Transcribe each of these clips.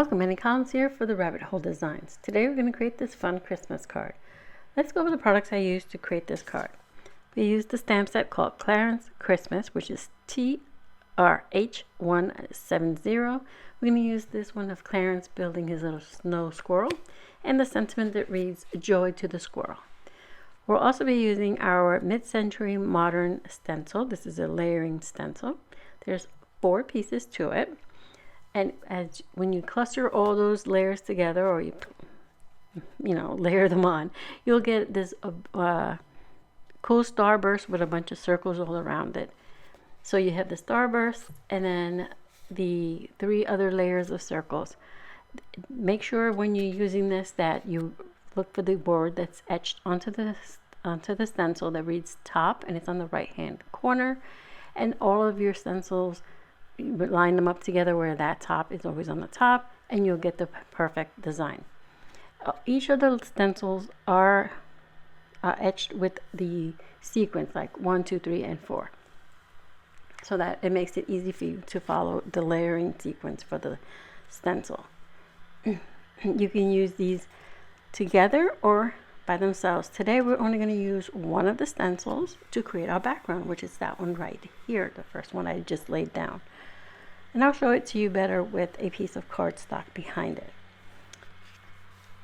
Welcome, Annie Collins here for the Rabbit Hole Designs. Today we're going to create this fun Christmas card. Let's go over the products I used to create this card. We used the stamp set called Clarence Christmas, which is TRH170. We're going to use this one of Clarence building his little snow squirrel and the sentiment that reads, "Joy to the Squirrel." We'll also be using our mid-century modern stencil. This is a layering stencil. There's 4 pieces to it. And when you cluster all those layers together, or you layer them on, you'll get this cool starburst with a bunch of circles all around it. So you have the starburst and then the 3 other layers of circles. Make sure when you're using this that you look for the word that's etched onto the stencil that reads top, and it's on the right hand corner. And all of your stencils, you line them up together where that top is always on the top, and you'll get the perfect design. Each of the stencils are etched with the sequence, like 1, 2, 3, and 4, so that it makes it easy for you to follow the layering sequence for the stencil. You can use these together or by themselves. Today we're only going to use one of the stencils to create our background, which is that one right here, the first one I just laid down. And I'll show it to you better with a piece of cardstock behind it.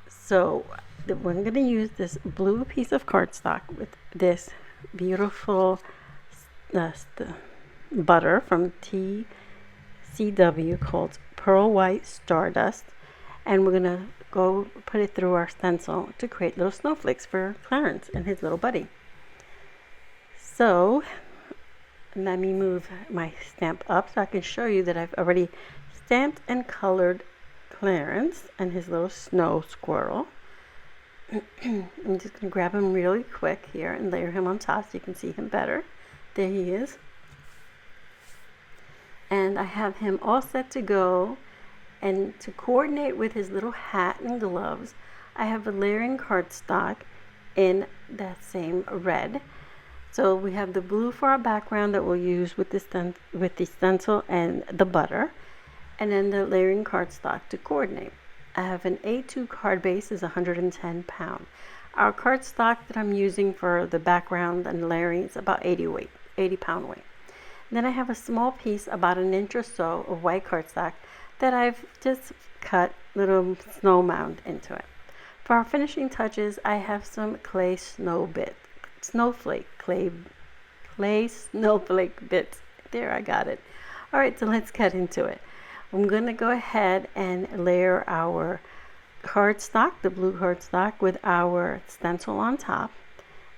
So we're going to use this blue piece of cardstock with this beautiful butter from TCW called Pearl White Stardust. And we're going to go put it through our stencil to create little snowflakes for Clarence and his little buddy. So let me move my stamp up so I can show you that I've already stamped and colored Clarence and his little snow squirrel. I'm just going to grab him really quick here and layer him on top so you can see him better. There he is. And I have him all set to go. And to coordinate with his little hat and gloves, I have a layering cardstock in that same red. So we have the blue for our background that we'll use with the stencil and the butter, and then the layering cardstock to coordinate. I have an A2 card base, is 110 pounds. Our cardstock that I'm using for the background and layering is about 80 pound weight. And then I have a small piece, about 1 inch or so, of white cardstock that I've just cut little snow mound into it. For our finishing touches, I have some clay snowflake bits. There, I got it. All right, so let's get into it. I'm going to go ahead and layer our cardstock, the blue cardstock, with our stencil on top.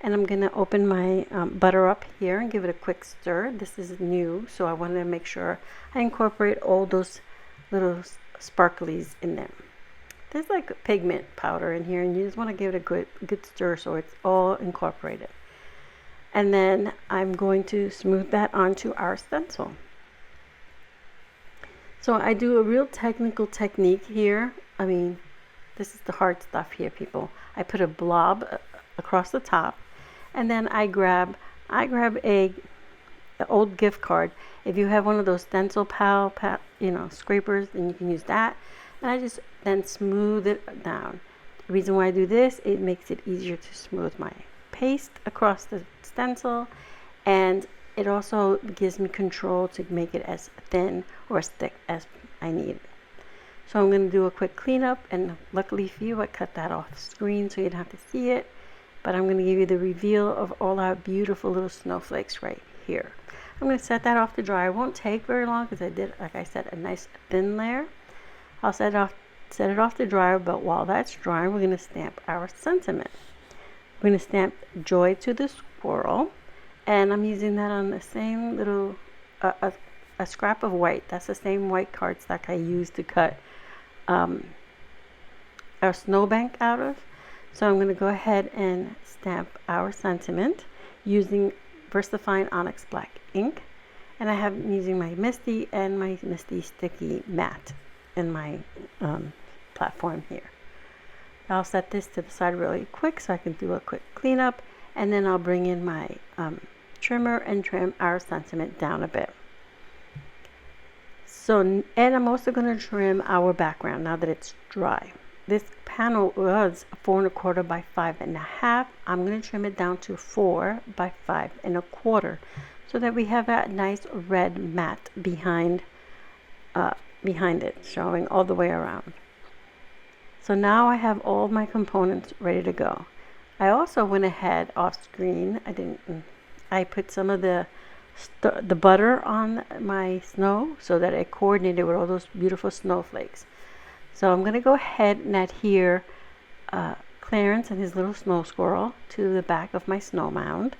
And I'm going to open my butter up here and give it a quick stir. This is new, so I wanted to make sure I incorporate all those little sparklies in there. There's like pigment powder in here, and you just want to give it a good stir so it's all incorporated. And then I'm going to smooth that onto our stencil. So I do a real technical technique here. I mean, this is the hard stuff here, people. I put a blob across the top, and then I grab an old gift card. If you have one of those Stencil Pal, scrapers, then you can use that. And I just then smooth it down. The reason why I do this, it makes it easier to smooth my paste across the stencil, and it also gives me control to make it as thin or as thick as I need. So I'm going to do a quick cleanup, and luckily for you, I cut that off the screen so you don't have to see it. But I'm going to give you the reveal of all our beautiful little snowflakes right here. I'm going to set that off to dry. It won't take very long because I did, like I said, a nice thin layer. I'll set it off to dry, but while that's drying, we're going to stamp our sentiment. We're going to stamp "Joy to the Squirrel," and I'm using that on the same little, a scrap of white. That's the same white cardstock I used to cut our snowbank out of. So I'm going to go ahead and stamp our sentiment using VersaFine Onyx Black ink, and I have using my Misti and my Misti sticky matte in my platform here. I'll set this to the side really quick so I can do a quick cleanup, and then I'll bring in my trimmer and trim our sentiment down a bit. So, and I'm also going to trim our background now that it's dry. This panel was 4¼ by 5½. I'm going to trim it down to 4 by 5¼ so that we have that nice red mat behind it, showing all the way around. So now I have all my components ready to go. I also went ahead off screen. I put some of the butter on my snow so that it coordinated with all those beautiful snowflakes. So I'm going to go ahead and adhere Clarence and his little snow squirrel to the back of my snow mound.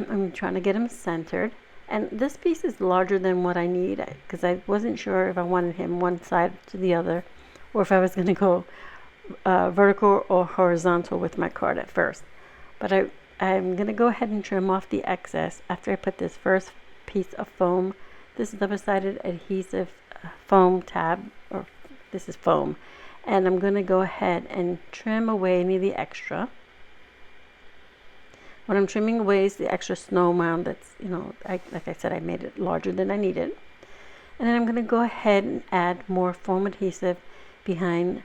I'm trying to get him centered. And this piece is larger than what I need because I wasn't sure if I wanted him one side to the other or if I was going to go vertical or horizontal with my card at first. But I'm going to go ahead and trim off the excess after I put this first piece of foam. This is double-sided adhesive foam tab, or this is foam. And I'm going to go ahead and trim away any of the extra. What I'm trimming away is the extra snow mound that's, like I said, I made it larger than I needed. And then I'm going to go ahead and add more foam adhesive behind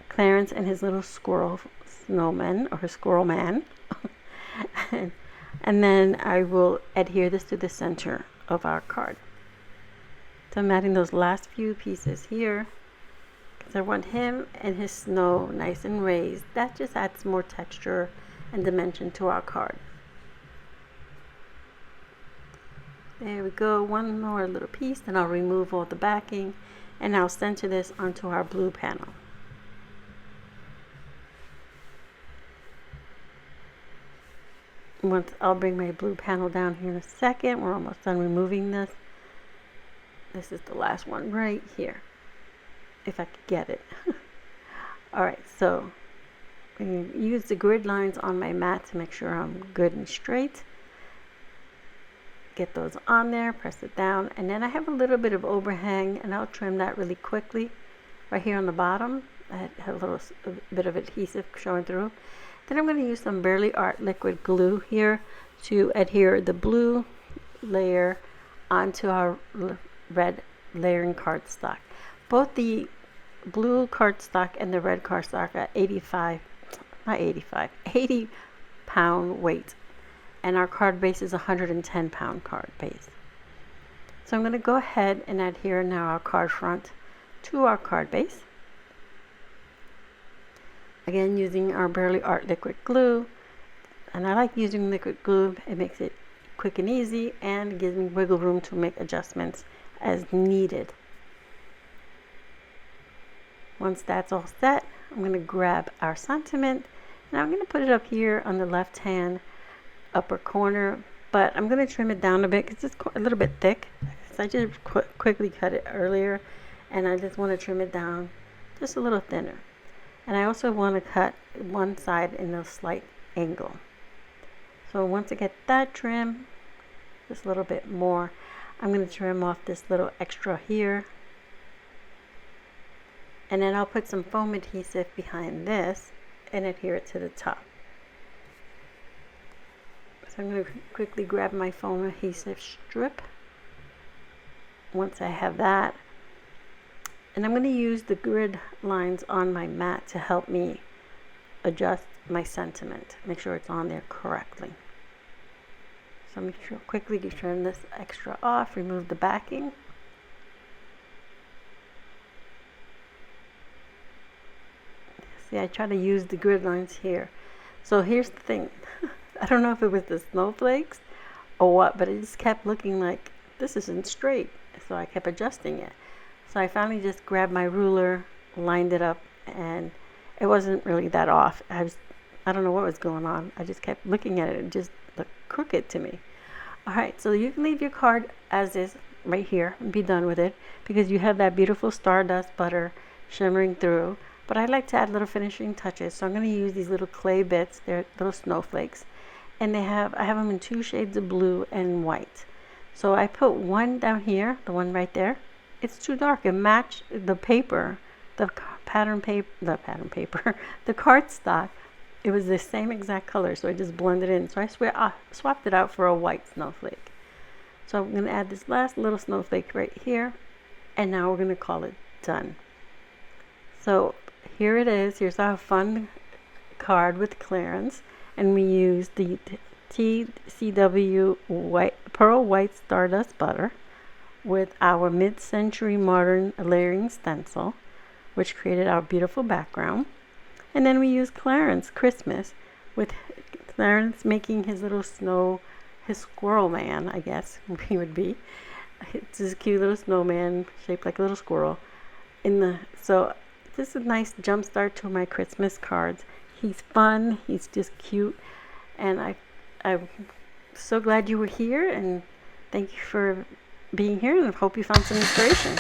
Clarence and his little squirrel snowman, or his squirrel man. and then I will adhere this to the center of our card. So I'm adding those last few pieces here because I want him and his snow nice and raised. That just adds more texture and dimension to our card. There we go, one more little piece, then I'll remove all the backing and I'll center this onto our blue panel. I'll bring my blue panel down here in a second. We're almost done removing this. This is the last one right here, if I could get it. Alright, so I'm going to use the grid lines on my mat to make sure I'm good and straight. Get those on there, press it down, and then I have a little bit of overhang, and I'll trim that really quickly. Right here on the bottom, I have a bit of adhesive showing through. Then I'm going to use some Barely Art liquid glue here to adhere the blue layer onto our red layering cardstock. Both the blue cardstock and the red cardstock are 80 pound weight, and our card base is 110 pound card base. So I'm going to go ahead and adhere now our card front to our card base. Again, using our Barely Art liquid glue, and I like using liquid glue. It makes it quick and easy and gives me wiggle room to make adjustments as needed. Once that's all set, I'm going to grab our sentiment and I'm going to put it up here on the left hand upper corner, but I'm going to trim it down a bit because it's a little bit thick. So I just quickly cut it earlier, and I just want to trim it down just a little thinner. And I also want to cut one side in a slight angle. So once I get that trim, just a little bit more, I'm going to trim off this little extra here. And then I'll put some foam adhesive behind this and adhere it to the top. So I'm going to quickly grab my foam adhesive strip. Once I have that, and I'm going to use the grid lines on my mat to help me adjust my sentiment, make sure it's on there correctly. So I'm going to quickly trim this extra off, remove the backing. See, I try to use the grid lines here. So here's the thing. I don't know if it was the snowflakes or what, but it just kept looking like this isn't straight. So I kept adjusting it. So I finally just grabbed my ruler, lined it up, and it wasn't really that off. I don't know what was going on. I just kept looking at it. It just looked crooked to me. Alright, so you can leave your card as is right here and be done with it because you have that beautiful Stardust butter shimmering through. But I like to add little finishing touches, so I'm going to use these little clay bits. They're little snowflakes, and I have them in 2 shades of blue and white. So I put one down here, the one right there. It's too dark. It matched the paper, the cardstock. It was the same exact color, so I just blended it in. So I swapped it out for a white snowflake. So I'm going to add this last little snowflake right here, and now we're going to call it done. So here it is. Here's our fun card with Clarence, and we used the TCW Pearl White Stardust butter with our mid-century modern layering stencil, which created our beautiful background. And then we used Clarence Christmas, with Clarence making his little his squirrel man, I guess he would be. It's this cute little snowman shaped like a little squirrel. So this is a nice jump start to my Christmas cards. He's fun, he's just cute, and I'm so glad you were here, and thank you for being here, and I hope you found some inspiration.